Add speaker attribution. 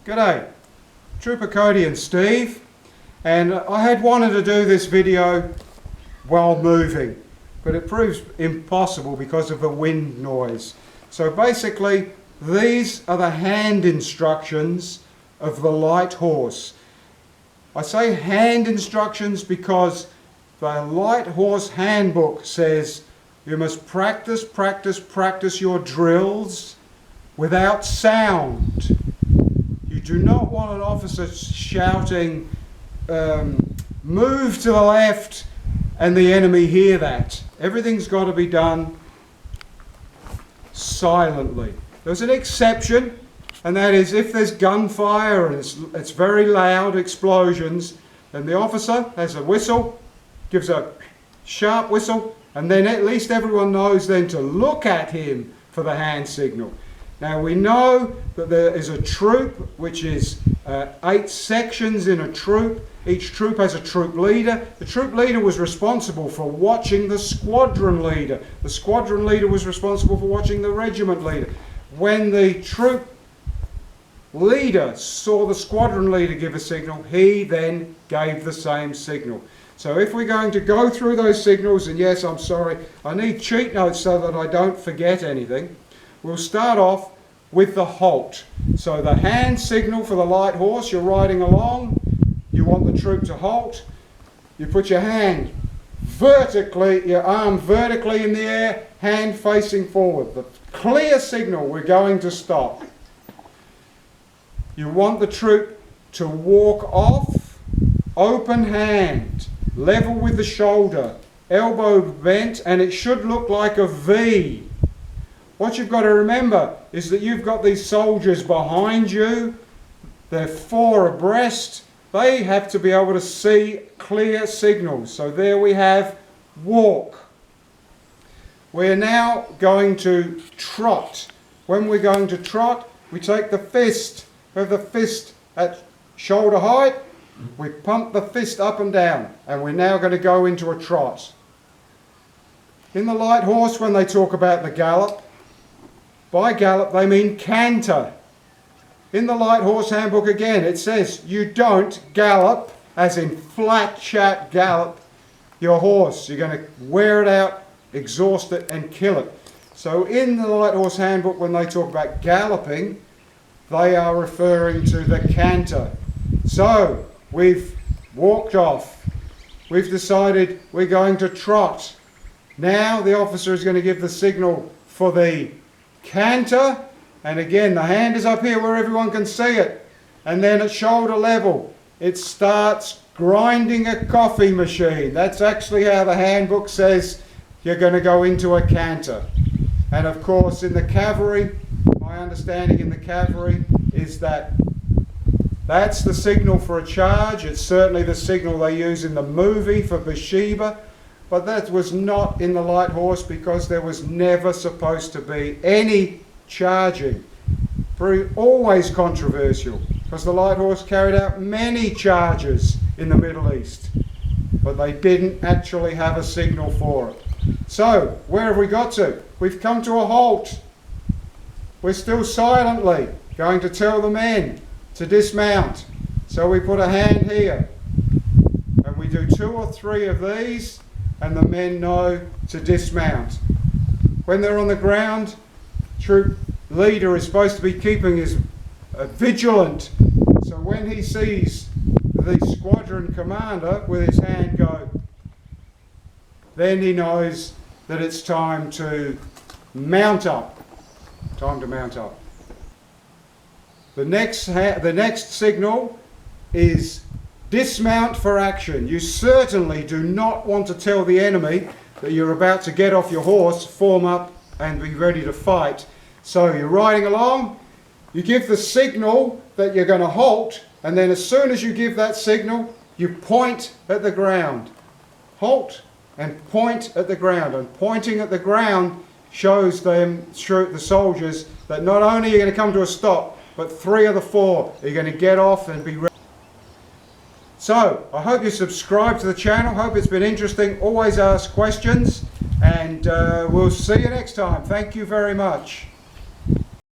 Speaker 1: G'day, Trooper Cody and Steve, and I had wanted to do this video while moving, but it proves impossible because of the wind noise. So basically, these are the hand instructions of the light horse. I say hand instructions because the light horse handbook says you must practice your drills without sound. You do not want an officer shouting, move to the left, and the enemy hear that. Everything's got to be done silently. There's an exception, and that is if there's gunfire and it's very loud explosions, then the officer has a whistle, gives a sharp whistle, and then at least everyone knows then to look at him for the hand signal. Now we know that there is a troop, which is 8 sections in a troop. Each troop has a troop leader. The troop leader was responsible for watching the squadron leader. The squadron leader was responsible for watching the regiment leader. When the troop leader saw the squadron leader give a signal, he then gave the same signal. So if we're going to go through those signals, and yes, I'm sorry, I need cheat notes so that I don't forget anything. We'll start off with the halt. So the hand signal for the light horse, you're riding along, you want the troop to halt, you put your hand vertically, your arm vertically in the air, hand facing forward. The clear signal, we're going to stop. You want the troop to walk off, open hand, level with the shoulder, elbow bent, and it should look like a V. What you've got to remember is that you've got these soldiers behind you. They're 4 abreast. They have to be able to see clear signals. So there we have walk. We're now going to trot. When we're going to trot, we take the fist. We have the fist at shoulder height. We pump the fist up and down. And we're now going to go into a trot. In the light horse, when they talk about the gallop, by gallop they mean canter. In the light horse handbook again it says you don't gallop, as in flat chat gallop, your horse. You're going to wear it out, exhaust it and kill it. So in the light horse handbook when they talk about galloping, they are referring to the canter. So we've walked off. We've decided we're going to trot. Now the officer is going to give the signal for the canter, and again the hand is up here where everyone can see it, and then at shoulder level it starts grinding a coffee machine. That's actually how the handbook says you're going to go into a canter. And of course in the cavalry, my understanding in the cavalry is that that's the signal for a charge. It's certainly the signal they use in the movie for Bathsheba. But that was not in the light horse because there was never supposed to be any charging. Always controversial because the light horse carried out many charges in the Middle East, but they didn't actually have a signal for it. So where have we got to? We've come to a halt. We're still silently going to tell the men to dismount. So we put a hand here and we do 2 or 3 of these, and the men know to dismount. When they're on the ground, troop leader is supposed to be keeping his vigilant. So when he sees the squadron commander with his hand go, then he knows that it's time to mount up. Time to mount up. The next signal is dismount for action. You certainly do not want to tell the enemy that you're about to get off your horse, form up and be ready to fight. So you're riding along, you give the signal that you're going to halt, and then as soon as you give that signal, you point at the ground. Halt and point at the ground. And pointing at the ground shows them, the soldiers, that not only are you going to come to a stop, but 3 of the 4 are going to get off and be ready. So, I hope you subscribe to the channel, hope it's been interesting, always ask questions, and we'll see you next time. Thank you very much.